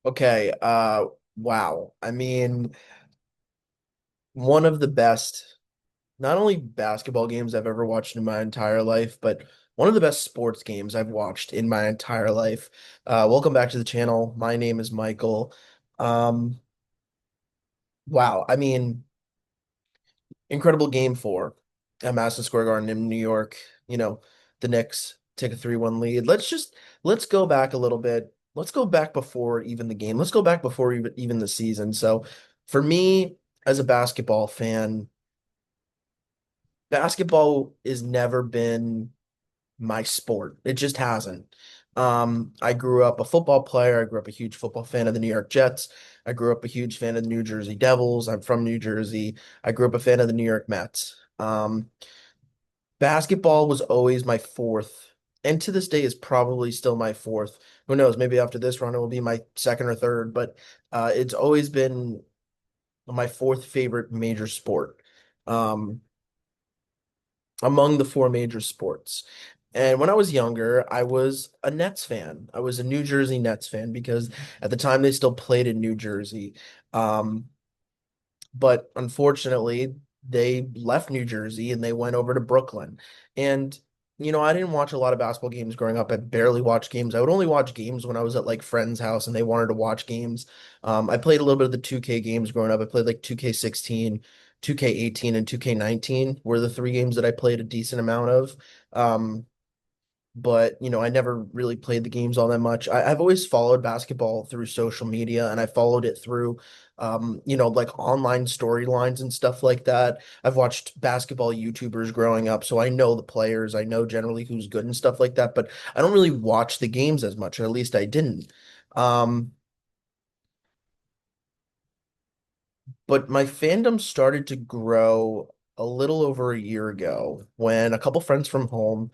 Okay, wow. I mean, one of the best, not only basketball games I've ever watched in my entire life, but one of the best sports games I've watched in my entire life. Welcome back to the channel. My name is Michael. Um, wow. I mean, incredible game four at Madison Square Garden in New York. You know, the Knicks take a 3-1 lead. Let's go back a little bit. Let's go back before even the game. Let's go back before even the season. So for me as a basketball fan, basketball has never been my sport. It just hasn't. I grew up a football player. I grew up a huge football fan of the New York Jets. I grew up a huge fan of the New Jersey Devils. I'm from New Jersey. I grew up a fan of the New York Mets. Basketball was always my fourth, and to this day is probably still my fourth. Who knows? Maybe after this run it will be my second or third, but it's always been my fourth favorite major sport. Um, among the four major sports. And when I was younger, I was a Nets fan. I was a New Jersey Nets fan because at the time they still played in New Jersey. Um, but unfortunately, they left New Jersey and they went over to Brooklyn. And, I didn't watch a lot of basketball games growing up. I barely watched games. I would only watch games when I was at like friends' house and they wanted to watch games. I played a little bit of the 2K games growing up. I played like 2K16, 2K18, and 2K19 were the three games that I played a decent amount of. Um, but I never really played the games all that much. I've always followed basketball through social media, and I followed it through, like online storylines and stuff like that. I've watched basketball YouTubers growing up, so I know the players, I know generally who's good and stuff like that. But I don't really watch the games as much, or at least I didn't. Um, But my fandom started to grow a little over a year ago when a couple friends from home,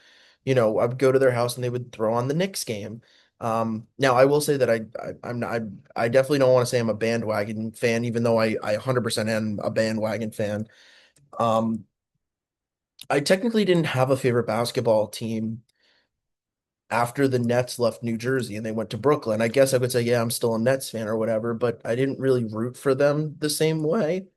I would go to their house and they would throw on the Knicks game. Now I will say that I'm not, I definitely don't want to say I'm a bandwagon fan, even though I 100% am a bandwagon fan. Um, I technically didn't have a favorite basketball team after the Nets left New Jersey and they went to Brooklyn. I guess I could say, yeah, I'm still a Nets fan or whatever, but I didn't really root for them the same way.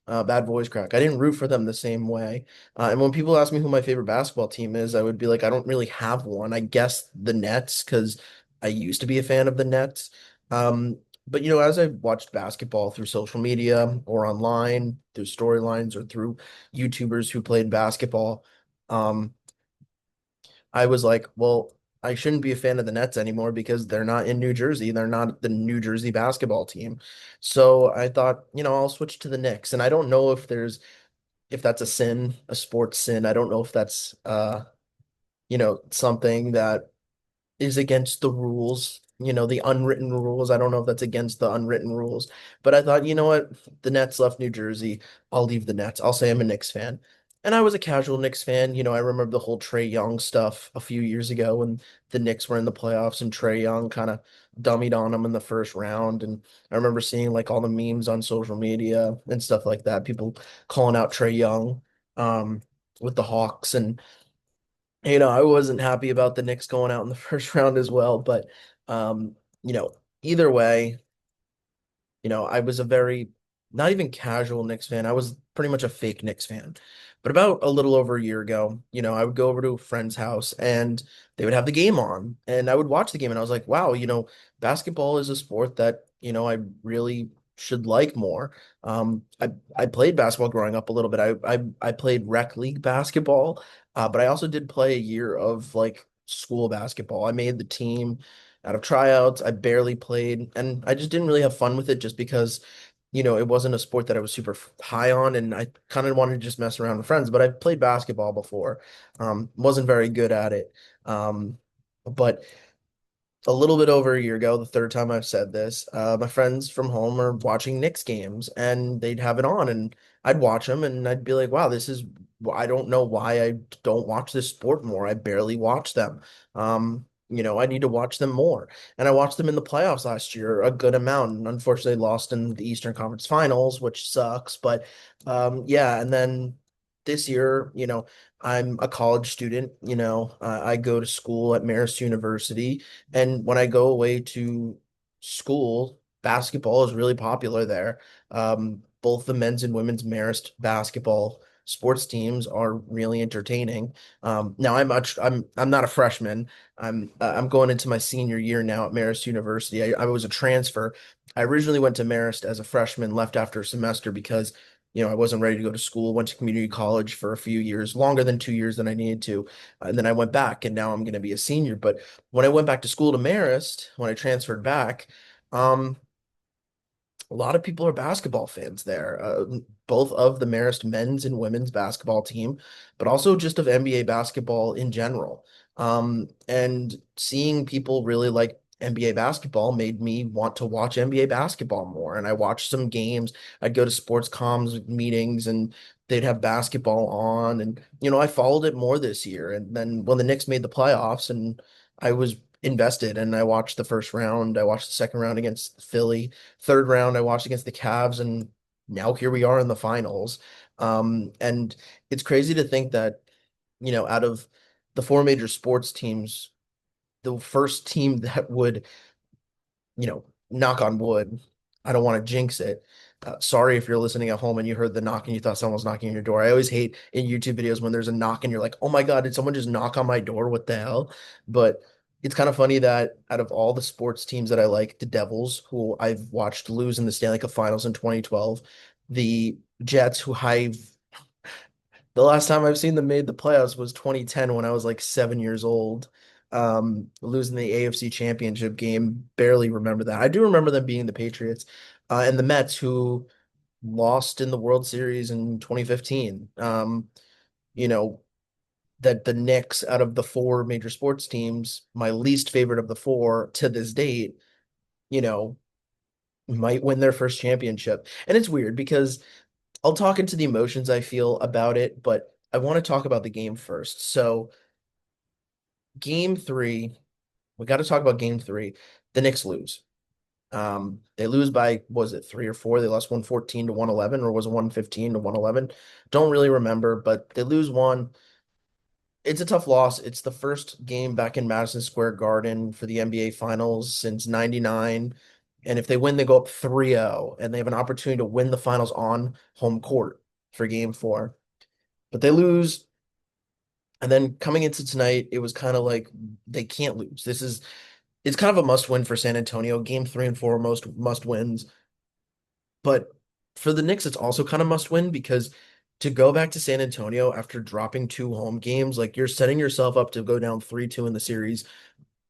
Bad voice crack. I didn't root for them the same way. And when people ask me who my favorite basketball team is, I would be like, I don't really have one. I guess the Nets, because I used to be a fan of the Nets. But as I watched basketball through social media or online, through storylines or through YouTubers who played basketball, um, I was like, well, I shouldn't be a fan of the Nets anymore because they're not in New Jersey. They're not the New Jersey basketball team. So I thought, I'll switch to the Knicks. And I don't know if that's a sin, a sports sin. I don't know if that's something that is against the rules, the unwritten rules. I don't know if that's against the unwritten rules, but I thought, you know what? The Nets left New Jersey. I'll leave the Nets. I'll say I'm a Knicks fan. And I was a casual Knicks fan. I remember the whole Trae Young stuff a few years ago when the Knicks were in the playoffs and Trae Young kind of dummied on them in the first round. And I remember seeing like all the memes on social media and stuff like that, people calling out Trae Young um, with the Hawks. And I wasn't happy about the Knicks going out in the first round as well, but um, you know, either way, I was a very not even casual Knicks fan. I was pretty much a fake Knicks fan. But about a little over a year ago, I would go over to a friend's house and they would have the game on and I would watch the game and I was like, wow, basketball is a sport that, I really should like more. I played basketball growing up a little bit. I played rec league basketball, but I also did play a year of like school basketball. I made the team out of tryouts. I barely played, and I just didn't really have fun with it just because, it wasn't a sport that I was super high on, and I kind of wanted to just mess around with friends. But I've played basketball before, wasn't very good at it. But a little bit over a year ago, the third time I've said this, my friends from home are watching Knicks games and they'd have it on and I'd watch them and I'd be like, wow, I don't know why I don't watch this sport more. I barely watch them. I need to watch them more. And I watched them in the playoffs last year a good amount and unfortunately lost in the Eastern Conference Finals, which sucks. But yeah, and then this year, I'm a college student, I go to school at Marist University and when I go away to school, basketball is really popular there. Both the men's and women's Marist basketball sports teams are really entertaining. Now I'm not a freshman. I'm going into my senior year now at Marist University. I was a transfer. I originally went to Marist as a freshman, left after a semester because I wasn't ready to go to school. Went to community college for a few years, longer than 2 years than I needed to, and then I went back, and now I'm going to be a senior. But when I went back to school to Marist, when I transferred back, um, a lot of people are basketball fans there, both of the Marist men's and women's basketball team, but also just of NBA basketball in general. And seeing people really like NBA basketball made me want to watch NBA basketball more. And I watched some games. I'd go to sports comms meetings and they'd have basketball on. And, I followed it more this year. And then when the Knicks made the playoffs and I was invested and I watched the first round, I watched the second round against Philly. Third round, I watched against the Cavs, and now here we are in the finals. And it's crazy to think that, out of the four major sports teams, the first team that would, knock on wood, I don't want to jinx it. Sorry if you're listening at home and you heard the knock and you thought someone was knocking on your door. I always hate in YouTube videos when there's a knock and you're like, oh my God, did someone just knock on my door? What the hell? But it's kind of funny that out of all the sports teams that I like, the Devils, who I've watched lose in the Stanley Cup Finals in 2012, the Jets, who the last time I've seen them made the playoffs was 2010 when I was like 7 years old. Losing the AFC Championship game, barely remember that. I do remember them being the Patriots, and the Mets, who lost in the World Series in 2015. You know, that the Knicks, out of the four major sports teams, my least favorite of the four to this date, you know, might win their first championship. And it's weird because I'll talk into the emotions I feel about it, but I want to talk about the game first. So, game three, we got to talk about game three. The Knicks lose. They lose by, was it three or four? They lost 114 to 111, or was it 115 to 111? Don't really remember, but they lose one. It's a tough loss. It's the first game back in Madison Square Garden for the NBA Finals since 99. And if they win, they go up 3-0, and they have an opportunity to win the finals on home court for game four. But they lose. And then coming into tonight, it was kind of like they can't lose. It's kind of a must win for San Antonio. Game three and four, most must wins. But for the Knicks, it's also kind of must win because to go back to San Antonio after dropping two home games, like you're setting yourself up to go down 3-2 in the series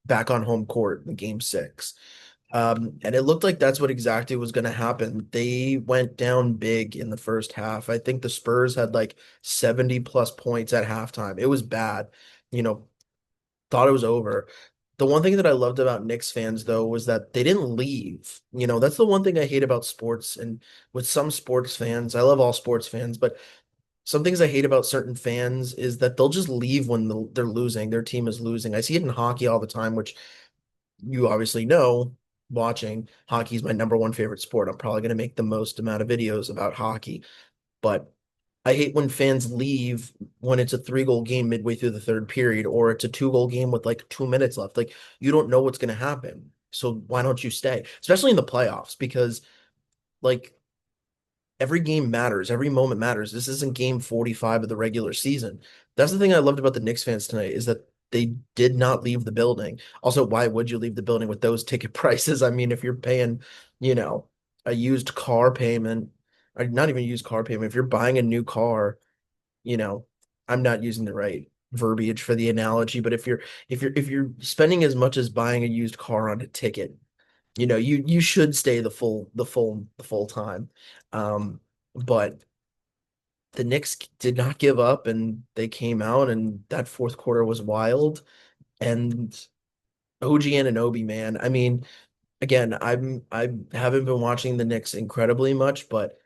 back on home court in game six. And it looked like that's what exactly was going to happen. They went down big in the first half. I think the Spurs had like 70 plus points at halftime. It was bad. You know, thought it was over. The one thing that I loved about Knicks fans, though, was that they didn't leave. That's the one thing I hate about sports. And with some sports fans, I love all sports fans, but some things I hate about certain fans is that they'll just leave when they're losing, their team is losing. I see it in hockey all the time, which you obviously know watching. Hockey is my number one favorite sport. I'm probably going to make the most amount of videos about hockey, but I hate when fans leave when it's a three-goal game midway through the third period, or it's a two-goal game with like 2 minutes left. Like you don't know what's going to happen. So why don't you stay? Especially in the playoffs, because like every game matters, every moment matters. This isn't game 45 of the regular season. That's the thing I loved about the Knicks fans tonight is that they did not leave the building. Also, why would you leave the building with those ticket prices? I mean, if you're paying, you know, a used car payment, or not even used car payment, if you're buying a new car, you know, I'm not using the right verbiage for the analogy, but if you're spending as much as buying a used car on a ticket, you should stay the full time. But the Knicks did not give up and they came out and that fourth quarter was wild. And OG Anunoby, man. I mean, again, I haven't been watching the Knicks incredibly much, but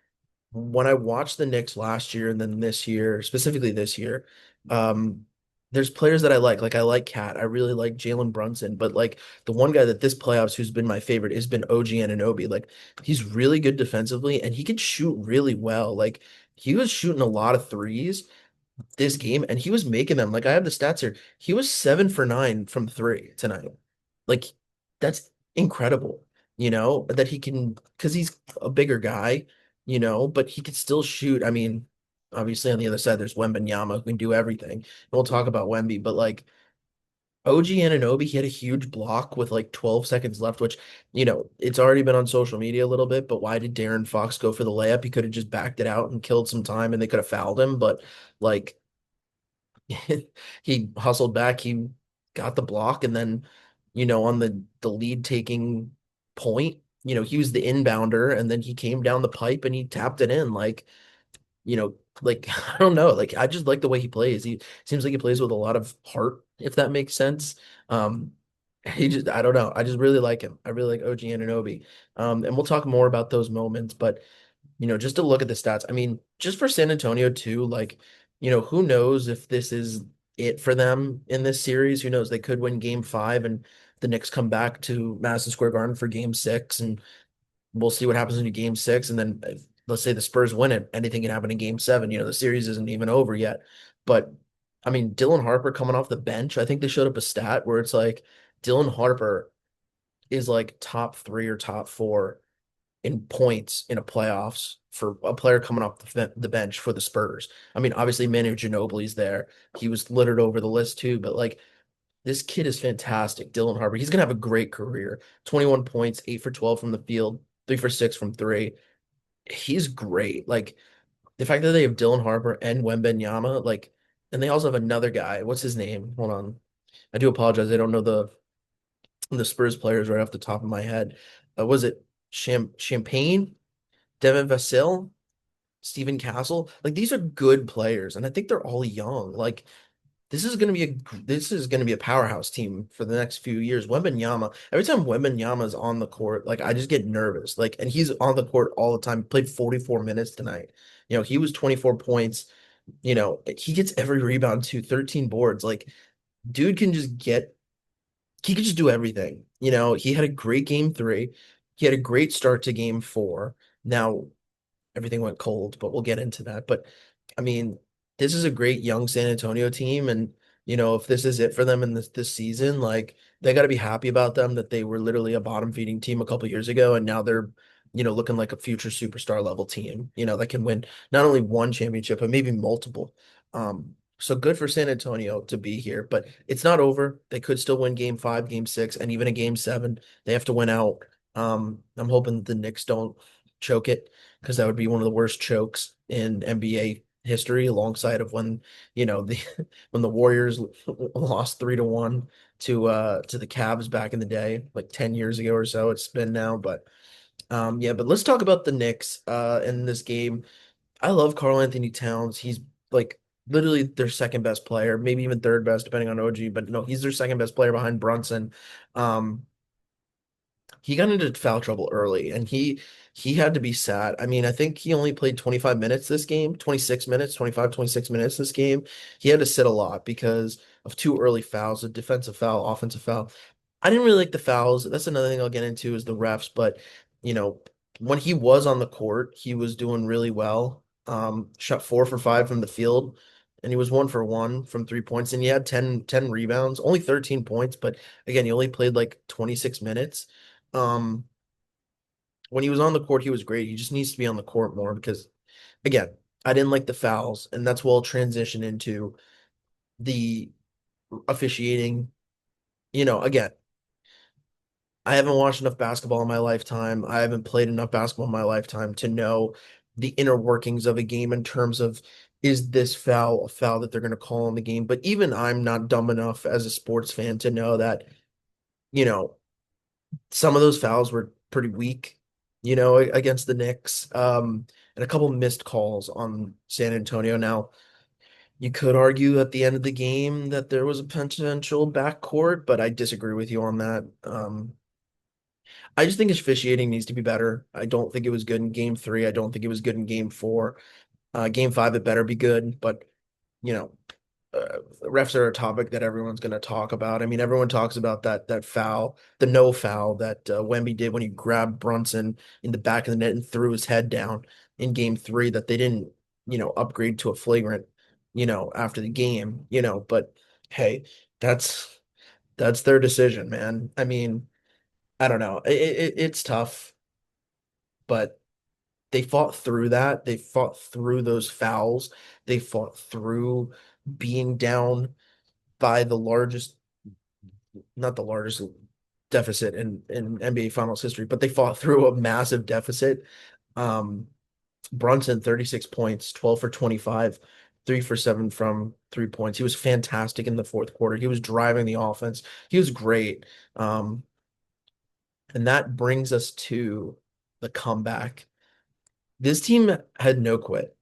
when I watched the Knicks last year and then this year, specifically this year, um, there's players that I like. Like I like Cat. I really like Jalen Brunson. But like the one guy that this playoffs who's been my favorite has been OG Anunoby. Like he's really good defensively and he can shoot really well. Like he was shooting a lot of threes this game and he was making them. Like I have the stats here. He was 7 for 9 from three tonight. Like that's incredible. that he can, because he's a bigger guy, but he could still shoot. I mean, obviously on the other side, there's Wembanyama who can do everything. And we'll talk about Wemby, but like OG Anunoby, he had a huge block with like 12 seconds left, which, it's already been on social media a little bit, but why did Darren Fox go for the layup? He could have just backed it out and killed some time and they could have fouled him, but like he hustled back, he got the block, and then, on the lead taking point, he was the inbounder, and then he came down the pipe and he tapped it in. You know, I don't know, I just like the way he plays. He seems like he plays with a lot of heart, if that makes sense. Um, I don't know. I just really like him. I really like OG Anunoby. And we'll talk more about those moments, but just to look at the stats, I mean, just for San Antonio too, who knows if this is it for them in this series? Who knows? They could win game 5 and the Knicks come back to Madison Square Garden for game 6, and we'll see what happens in game 6. And then let's say the Spurs win it, anything can happen in game 7. The series isn't even over yet. But I mean, Dylan Harper coming off the bench, I think they showed up a stat where it's like Dylan Harper is like top 3 or top 4 in points in a playoffs for a player coming off the bench for the Spurs. I mean, obviously Manu Ginobili's there. He was littered over the list too, but like this kid is fantastic. Dylan Harper. He's gonna have a great career. 21 points, 8 for 12 from the field, 3 for 6 from three. He's great. Like the fact that they have Dylan Harper and Wembanyama, and they also have another guy. What's his name? Hold on. I do apologize. I don't know the Spurs players right off the top of my head. Was it Champagne? Devin Vassell? Stephen Castle. Like these are good players, and I think they're all young. Like this is gonna be a powerhouse team for the next few years. Wembanyama, every time Wembanyama is on the court, like I just get nervous. And he's on the court all the time. Played 44 minutes tonight. He was 24 points. He gets every rebound too, 13 boards. Like dude can just get he could just do everything. He had a great game 3. He had a great start to game 4. Now everything went cold, but we'll get into that. But I mean, this is a great young San Antonio team, and if this is it for them in this season, like they got to be happy about them that they were literally a bottom feeding team a couple years ago, and now they're looking like a future superstar level team, that can win not only one championship but maybe multiple. So good for San Antonio to be here, but it's not over. They could still win game 5, game 6, and even a game 7. They have to win out. I'm hoping that the Knicks don't choke it because that would be one of the worst chokes in NBA history, alongside of when the when the Warriors lost 3-1 to the Cavs back in the day, like 10 years ago or so. It's been now, but yeah. But let's talk about the Knicks in this game. I love Karl Anthony Towns. He's like literally their second best player, maybe even third best, depending on OG. But no, he's their second best player behind Brunson. Um, he got into foul trouble early and he had to be sat. I mean, I think he only played 25 minutes this game, 26 minutes, 25, 26 minutes this game. He had to sit a lot because of 2 early fouls, a defensive foul, offensive foul. I didn't really like the fouls. That's another thing I'll get into is the refs, but you know, when he was on the court, he was doing really well. Shot 4 for 5 from the field, and he was 1 for 1 from 3 points, and he had ten rebounds, only 13 points, but again, he only played like 26 minutes. Um, when he was on the court, he was great. He just needs to be on the court more because, again, I didn't like the fouls, and that's what we'll transition into the officiating. Again, I haven't watched enough basketball in my lifetime. I haven't played enough basketball in my lifetime to know the inner workings of a game in terms of is this foul a foul that they're going to call in the game. But even I'm not dumb enough as a sports fan to know that, you know, some of those fouls were pretty weak, against the Knicks. And a couple missed calls on San Antonio. Now, you could argue at the end of the game that there was a potential backcourt, but I disagree with you on that. I just think his officiating needs to be better. I don't think it was good in game 3. I don't think it was good in game 4. Game 5, it better be good, but you know, refs are a topic that everyone's going to talk about. I mean, everyone talks about that foul, the no foul that Wemby did when he grabbed Brunson in the back of the net and threw his head down in game 3 that they didn't, upgrade to a flagrant, after the game, but hey, that's their decision, man. I mean, I don't know. It's tough, but they fought through that. They fought through those fouls. They fought through being down by the largest, not the largest deficit in NBA Finals history, but they fought through a massive deficit. Um, Brunson, 36 points, 12 for 25, 3 for 7 from 3 points. He was fantastic in the fourth quarter. He was driving the offense. He was great. Um, and that brings us to the comeback. This team had no quit.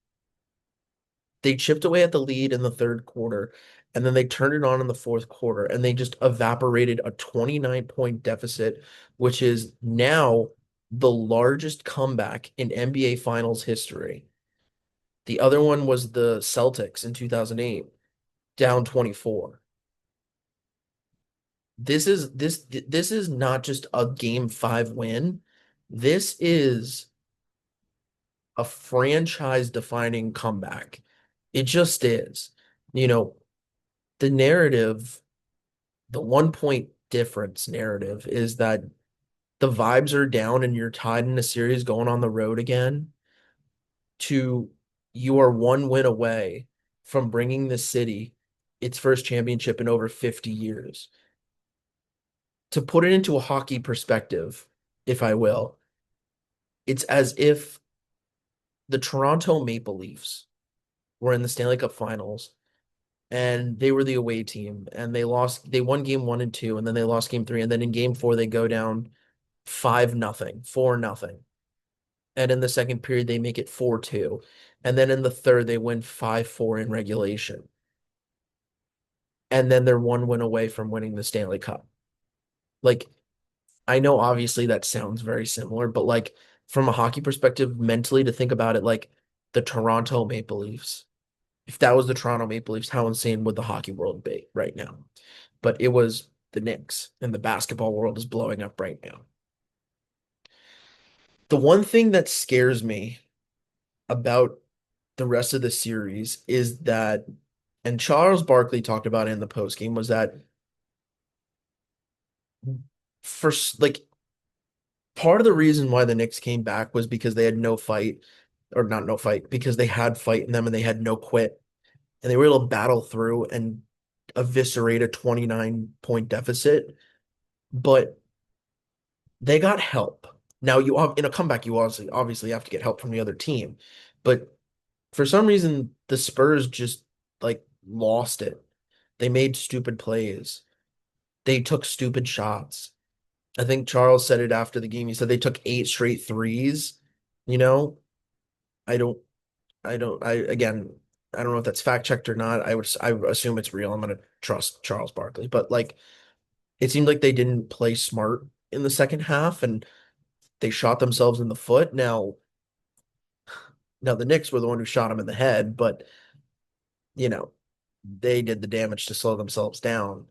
They chipped away at the lead in the third quarter, and then they turned it on in the fourth quarter, and they just evaporated a 29-point deficit, which is now the largest comeback in NBA Finals history. The other one was the Celtics in 2008, down 24. This is not just a game five win. This is a franchise defining comeback. It just is. You know, the narrative, the 1 point difference narrative is that the vibes are down and you're tied in a series going on the road again to you are one win away from bringing the city its first championship in over 50 years. To put it into a hockey perspective, if I will, it's as if the Toronto Maple Leafs were in the Stanley Cup Finals and they were the away team and they won game one and two, and then they lost game three. And then in game four, they go down 5-0, 4-0. And in the second period, they make it 4-2. And then in the third, they win 5-4 in regulation. And then they're one win away from winning the Stanley Cup. Like, I know obviously that sounds very similar, but like from a hockey perspective, mentally to think about it, like the Toronto Maple Leafs, if that was the Toronto Maple Leafs, how insane would the hockey world be right now? But it was the Knicks, and the basketball world is blowing up right now. The one thing that scares me about the rest of the series is that, and Charles Barkley talked about it in the post game, was that first, like part of the reason why the Knicks came back was because they had no fight, or not no fight, because they had fight in them and they had no quit, and they were able to battle through and eviscerate a 29-point deficit. But they got help. Now you in a comeback, you obviously have to get help from the other team, but for some reason the Spurs just like lost it. They made stupid plays. They took stupid shots. I think Charles said it after the game. He said they took 8 straight threes. You know, I don't, again, I don't know if that's fact checked or not. I assume it's real. I'm gonna trust Charles Barkley, but like, it seemed like they didn't play smart in the second half and they shot themselves in the foot. Now the Knicks were the one who shot him in the head, but you know, they did the damage to slow themselves down.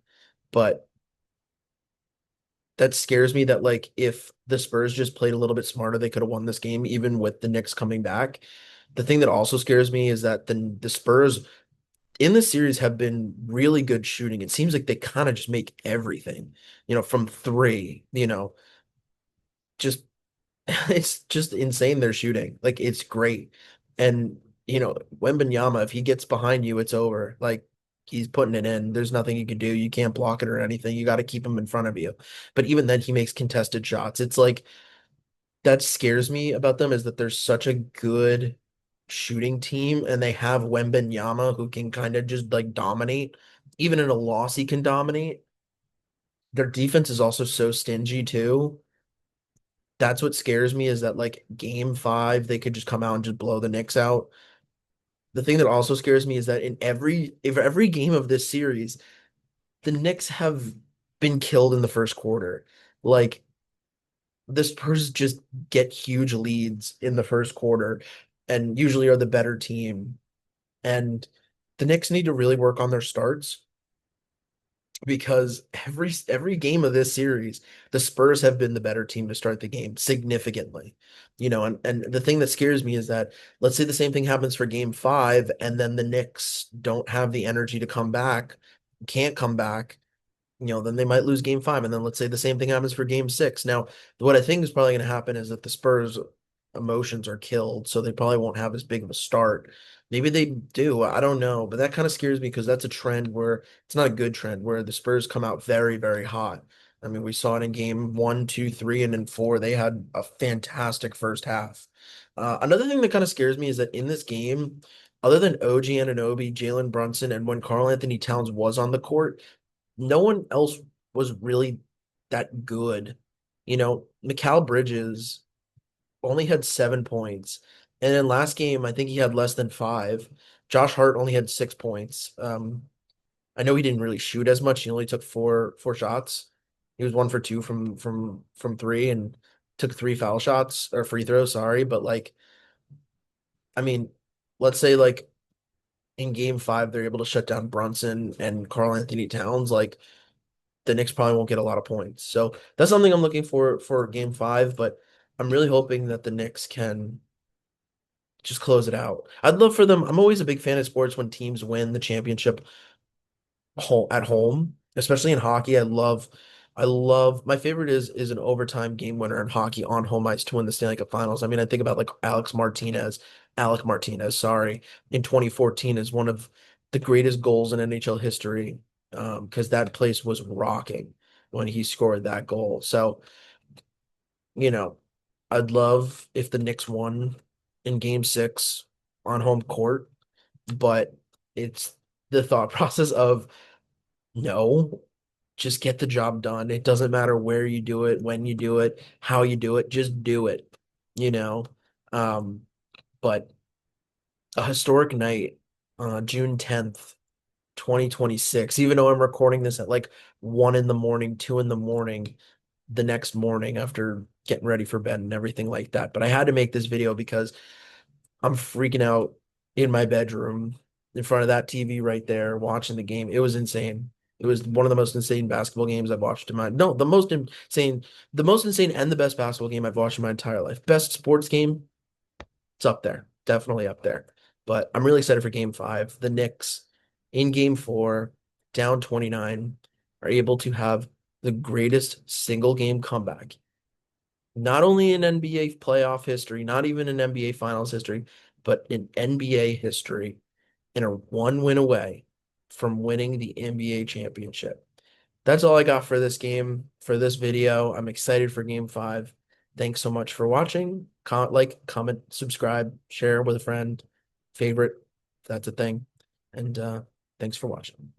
But that scares me that like if the Spurs just played a little bit smarter, they could have won this game even with the Knicks coming back. The thing that also scares me is that the Spurs in the series have been really good shooting. It seems like they kind of just make everything, from three, just it's just insane their shooting. Like it's great. And Wembanyama, if he gets behind you, it's over. Like he's putting it in. There's nothing you can do. You can't block it or anything. You got to keep him in front of you. But even then he makes contested shots. It's like that scares me about them is that they're such a good shooting team and they have Wembanyama who can kind of just like dominate. Even in a loss, he can dominate. Their defense is also so stingy too. That's what scares me is that like game five, they could just come out and just blow the Knicks out. The thing that also scares me is that in every game of this series, the Knicks have been killed in the first quarter. Like the Spurs just get huge leads in the first quarter and usually are the better team. And the Knicks need to really work on their starts because every game of this series, the Spurs have been the better team to start the game significantly. And the thing that scares me is that let's say the same thing happens for game five, and then the Knicks don't have the energy to come back, can't come back. then they might lose game five. And then let's say the same thing happens for game six. Now, what I think is probably going to happen is that the Spurs emotions are killed, so they probably won't have as big of a start. Maybe they do. I don't know. But that kind of scares me because that's a trend where it's not a good trend where the Spurs come out very, very hot. I mean, we saw it in game one, two, three, and in four. They had a fantastic first half. Another thing that kind of scares me is that in this game, other than OG Anunoby, Jalen Brunson, and when Karl Anthony Towns was on the court, no one else was really that good. Mikal Bridges only had 7 points. And then last game, I think he had less than five. Josh Hart only had 6 points. I know he didn't really shoot as much. He only took four shots. He was 1 for 2 from three and took three foul shots or free throws, sorry. But like, I mean, let's say like in game five, they're able to shut down Brunson and Karl Anthony Towns. Like the Knicks probably won't get a lot of points. So that's something I'm looking for game five, but I'm really hoping that the Knicks can just close it out. I'd love for them. I'm always a big fan of sports when teams win the championship at home, especially in hockey. I love my favorite is an overtime game winner in hockey on home ice to win the Stanley Cup Finals. I mean, I think about like Alec Martinez, sorry, in 2014 is one of the greatest goals in NHL history. Because that place was rocking when he scored that goal. So, you know, I'd love if the Knicks won in game six on home court, but it's the thought process of no, just get the job done. It doesn't matter where you do it, when you do it, how you do it, just do it, you know? Um, but a historic night, June 10th, 2026, even though I'm recording this at like 1 in the morning, 2 in the morning, the next morning after getting ready for bed and everything like that. But I had to make this video because I'm freaking out in my bedroom in front of that TV right there watching the game. It was insane. It was one of the most insane basketball games I've watched in my no, the most insane and the best basketball game I've watched in my entire life. Best sports game, it's up there. Definitely up there. But I'm really excited for game five. The Knicks in game four, down 29, are able to have the greatest single game comeback not only in NBA playoff history, not even in NBA finals history, but in NBA history, and are one win away from winning the NBA championship. That's all I got for this game, for this video. I'm excited for game five. Thanks so much for watching. Comment, subscribe, share with a friend, favorite, if that's a thing. And thanks for watching.